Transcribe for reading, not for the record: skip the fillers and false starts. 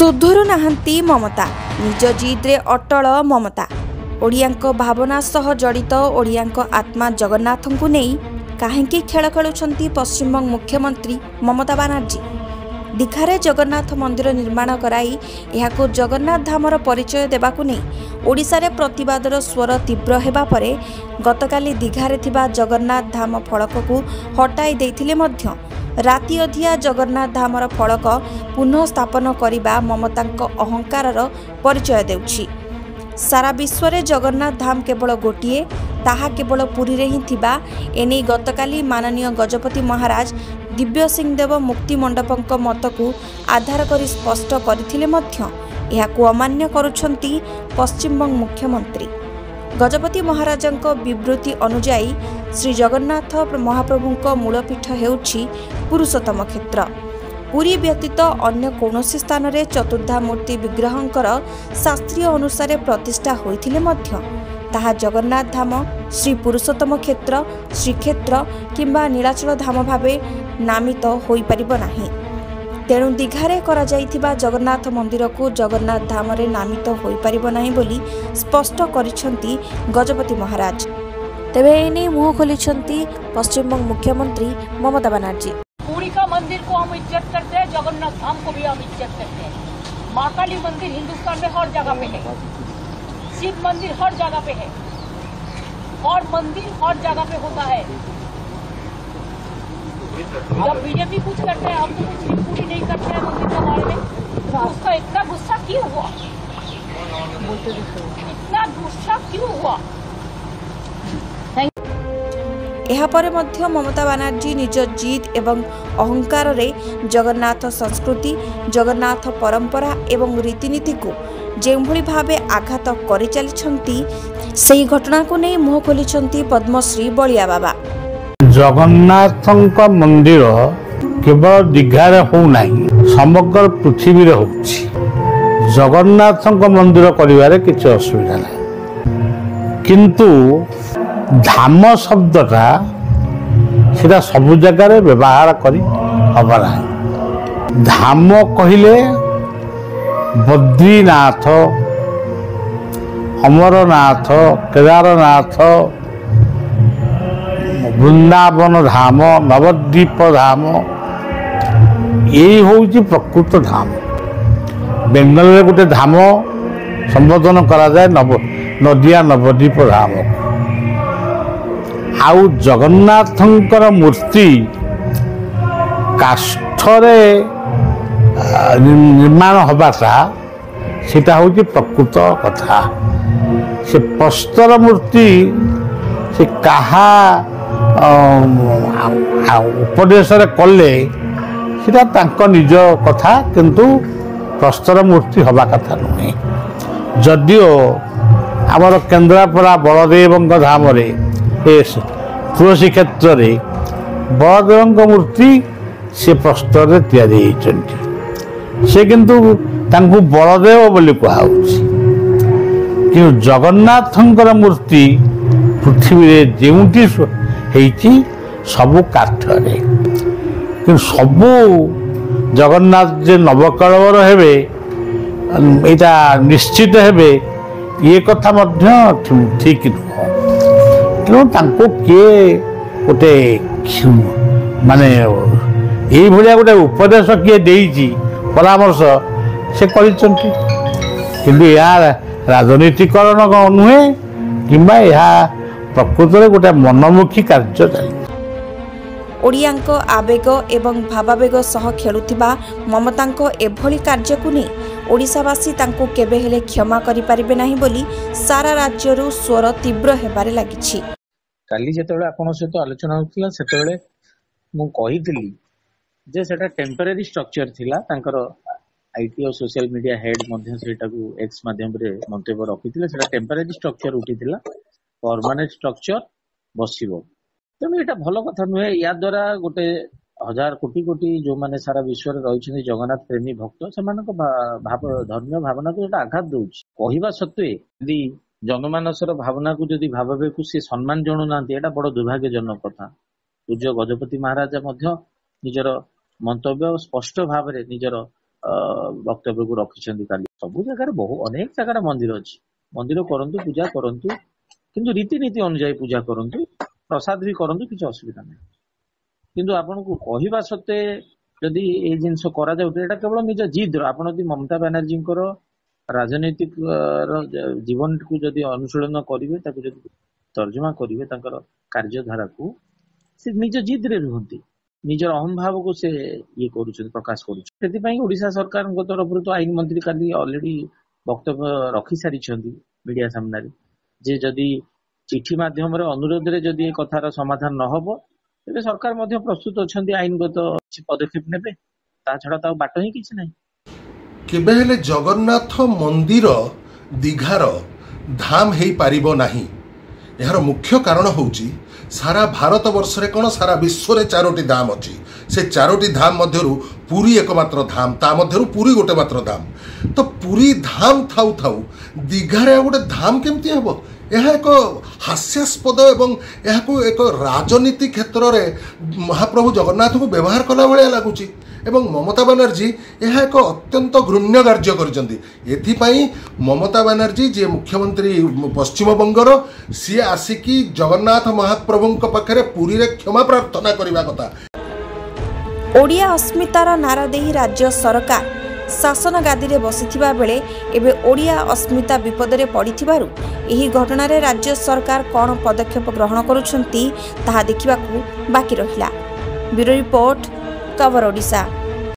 सुधुरु नाहांती ममता निज जिद्रे अटल ममता ओडियांक भावना सह जड़ित ओडियांक आत्मा जगन्नाथंकु नेई काहेंकी खेल खेलुछंती पश्चिमबंग मुख्यमंत्री ममता बनर्जी। दीघारे जगन्नाथ मंदिर निर्माण कराई एहाकु जगन्नाथ धामर परिचय देबाकु नेई ओडिशारे प्रतिवादर स्वर तीव्र हेबा परे गतकाली दीघारे थिबा जगन्नाथ धाम फलककु हटाई देथिले मध्य राति अधिया जगन्नाथ धामर फलक पुनः स्थापन करिबा ममतांक अहंकारर परिचय देउछि। सारा विश्वरे जगन्नाथ धाम केवल गोटिए ताहा केवल पुरी रे ही थिबा एने गतकाली माननीय गजपति महाराज दिव्य सिंहदेव मुक्ति मंडपक मतकू आधार करी स्पष्ट करथिले मध्य एहाकू अमान्य करुछंती पश्चिमबंग मुख्यमंत्री। गजपति महाराजंक विवृत्ति अनुजाई श्री जगन्नाथ महाप्रभुंक मूलपीठ हेउछि पुरुषोत्तम क्षेत्र। पुरी व्यतीत अन्य कौनसी स्थान रे चतुर्धा मूर्ति विग्रहंकर शास्त्रीय अनुसार प्रतिष्ठा होइथिले मध्य ताहा जगन्नाथ धाम श्री पुरुषोत्तम क्षेत्र श्रीक्षेत्र किंबा नीलाचल धाम भावे नामित होई परिबो नाही। तेणु दीघारे करा जाइथिबा जगन्नाथ मंदिर को जगन्नाथ धाम रे नामित होई परिबो नाही बोली स्पष्ट करिसंती गजपति महाराज। तेबे एने मुह खोलिसंती पश्चिमबंग मुख्यमंत्री ममता बनर्जी। पुरी का मंदिर को हम इज्जत करते हैं, जगन्नाथ धाम को भी हम इज्जत करते हैं। माँ काली मंदिर हिंदुस्तान में हर जगह पे है, शिव मंदिर हर जगह पे है और मंदिर हर जगह पे होता है। जब बीजेपी कुछ करते हैं हम तो कुछ पूरी नहीं करते हैं मंदिर के बारे में, तो उसका इतना गुस्सा क्यों हुआ? इतना गुस्सा क्यों हुआ? एहापरे मध्य ममता बनर्जी निज जिद एवं अहंकार रे जगन्नाथ संस्कृति जगन्नाथ परंपरा एवं रीतिनीति को जेभली भावे आघात करि चलिछंती सेही घटना को नै मुह खोलिछंती पद्मश्री बलिया बाबा। जगन्नाथंक मंदिर केवल दीघारे हो नाही समग्र पृथ्वी रे होछि। जगन्नाथंक मंदिर करिवारे किछ असुविधा नाही, किंतु धाम शब्दटा सेटा सबु जगह व्यवहार करी हबा नाही। धाम कहिले बद्रीनाथ अमरनाथ केदारनाथ वृंदावन धाम नवद्वीप धाम यही हूँ प्रकृत धाम। बेंगल में गोटे धाम संबोधन करा जाए नदिया नवद्वीप धाम। आउ जगन्नाथंकर मूर्ति काष्ठरे निर्माण हबाटा सेटा हूँ प्रकृत कथा। से प्रस्तर मूर्ति से कहा उपदेश कले सेटा तांको निज कथा, किंतु प्रस्तर मूर्ति हवा कथा नुहे। जदिओ आमर केन्द्रापड़ा बलदेव धाम तुलसी क्षेत्र में बलदेव मूर्ति से प्रस्तर तैयारी से किंतु तांको बलदेव बोली कहुछि, कि जगन्नाथंकर मूर्ति पृथ्वी रे जेउटी हेची सबु काठरे, कि सबु जगन्नाथ जे नवकलवर हेबे एटा निश्चित हेबे ये कथा मध्य ठीक नुह। तेणु तांको किए गोटे माने यही भलिया गोटे उपदेश किए देइची परामर्श से करिसंती, किंतु या राजनीतिकरण नुहे किंबा या प्रकृत में गोटे मनमुखी कार्य चली। ओडियांक आवेग एवं भावावेग सह खेलुथिबा ममतांक एभली कार्य को नहीं ओडिशावासी तांको केबे हेले क्षमा करि परिबे नाही बोली सारा राज्यरू स्वर तीव्र हेबारे लागिछि। काली जेतेबेले आपन सहित आलोचना होतिला सेतेबेले मु कहितली जे सेटा टेम्परेरी स्ट्रक्चर थिला। तांकर आईटी और सोशल मीडिया हेड मध्य सेटाकू एक्स माध्यम रे मंतव्य रखिथिले। सेटा टेम्परेरी स्ट्रक्चर उठिथिला, परमानेंट स्ट्रक्चर बसिबो। तेणु एटा भल कथा नुहे। या द्वारा गोटे हजार कोटी कोटी जो माने सारा विश्व रे रहिछन्ती जगन्नाथ प्रेमी भक्त सेमानक भाव धर्मीय भावना को एटा आघात दउछि। कहिबा सत्वे यदि जनमानसर भावना को जदि भावे को से सम्मान जणु नांती एटा बड़ दुर्भाग्यजनक कथा। पूज्य गजपति महाराज मध्य निजर मंतव्य स्पष्ट भाव निजर ବକ୍ତବ୍ୟକୁ ରଖିଛନ୍ତି କାଲି। ସବୁ ଜାଗାରେ ଅନେକ ଜାଗାରେ ମନ୍ଦିର ଅଛି, ମନ୍ଦିର କରନ୍ତୁ, ପୂଜା କରନ୍ତୁ, କିନ୍ତୁ ରୀତିନୀତି ଅନୁଯାୟୀ ପୂଜା କରନ୍ତୁ, ପ୍ରସାଦ ବି କରନ୍ତୁ, କିଛି ଅସୁବିଧା ନାହିଁ। କିନ୍ତୁ ଆପଣଙ୍କୁ କହିବା ସତ୍ତ୍ୱେ ଯଦି ଏଇ ଜିନିଷ କରାଯାଉଛି, ଏଇଟା କେବଳ ନିଜ ଜିଦ୍ର। ଆପଣ ଯଦି ମମତା ବାନାର୍ଜୀଙ୍କର ରାଜନୈତିକ ଜୀବନକୁ ଯଦି ଅନୁଶୀଳନ କରିବେ, ତାକୁ ଯଦି ତର୍ଜମା କରିବେ ତାଙ୍କର କାର୍ଯ୍ୟଧାରାକୁ, ସେ ନିଜ ଜିଦ୍ରେ ରୁହନ୍ତି, ନିଜର ଅହଂଭାବକୁ ସେ କରୁଛନ୍ତି, ପ୍ରକାଶ କରୁଛନ୍ତି। ସେଥିପାଇଁ ଓଡିଶା ସରକାରଙ୍କ ତରଫରୁ ତ ଆଇନ ମନ୍ତ୍ରୀ କାଲି ଅଲରେଡି ବକ୍ତବ୍ୟ ରଖି ସାରିଛନ୍ତି ମିଡିଆ ସାମ୍ନାରେ, ଯେ ଯଦି ଚିଠି ମାଧ୍ୟମରେ ଅନୁରୋଧରେ ଯଦି ଏ କଥାର ସମାଧାନ ନ ହବ, ତେବେ ସରକାର ମଧ୍ୟ ପ୍ରସ୍ତୁତ ଅଛନ୍ତି ଆଇନଗତ କିଛି ପଦକ୍ଷେପ ନେବେ। ତା ଛଡା ତ ବାଟ ହିଁ କିଛି ନାହିଁ। କେବେ ହେଲେ ଜଗନ୍ନାଥ ମନ୍ଦିର ଦୀଘାର ଧାମ ହେଇପାରିବ ନାହିଁ। ଏହାର ମୁଖ୍ୟ କାରଣ ହେଉଛି ସାରା ଭାରତ ବର୍ଷରେ କ'ଣ ସାରା ବିଶ୍ୱରେ 4ଟି ଧାମ ଅଛି। ସେ 4ଟି ଧାମ ମଧ୍ୟରୁ ପୁରୀ ଏକମାତ୍ର ଧାମ, ତା ମଧ୍ୟରୁ ପୁରୀ ଗୋଟେ ମାତ୍ର ଧାମ। ତ ପୁରୀ ଧାମ ଥାଉ ଥାଉ ଦୀଘାରେ ଆଉ ଗୋଟେ ଧାମ କେମିତି ହେବ? ଏହା ଏକ ହାସ୍ୟାସ୍ପଦ ଏବଂ ଏହାକୁ ଏକ ରାଜନୀତି କ୍ଷେତ୍ରରେ ମହାପ୍ରଭୁ ଜଗନ୍ନାଥଙ୍କୁ ବ୍ୟବହାର କଲା ଭଳିଆ ଲାଗୁଛି। ଏବଂ ମମତା ବାନାର୍ଜୀ ଏହା ଏକ ଅତ୍ୟନ୍ତ ଘୃଣ୍ୟ କାର୍ଯ୍ୟ କରିଛନ୍ତି। ଏଥିପାଇଁ ମମତା ବାନାର୍ଜୀ ଯିଏ ମୁଖ୍ୟମନ୍ତ୍ରୀ ପଶ୍ଚିମବଙ୍ଗର, ସିଏ ଆସିକି ଜଗନ୍ନାଥ ମହାପ୍ରଭୁଙ୍କ ପାଖରେ ପୁରୀରେ କ୍ଷମା ପ୍ରାର୍ଥନା କରିବା କଥା। ଓଡ଼ିଆ ଅସ୍ମିତାର ନାରା ଦେଇ ରାଜ୍ୟ ସରକାର ଶାସନ ଗାଦିରେ ବସିଥିବା ବେଳେ ଏବେ ଓଡ଼ିଆ ଅସ୍ମିତା ବିପଦରେ ପଡ଼ିଥିବାରୁ ଏହି ଘଟଣାରେ ରାଜ୍ୟ ସରକାର କ'ଣ ପଦକ୍ଷେପ ଗ୍ରହଣ କରୁଛନ୍ତି ତାହା ଦେଖିବାକୁ ବାକି ରହିଲା। Bureau report, cover Odisha.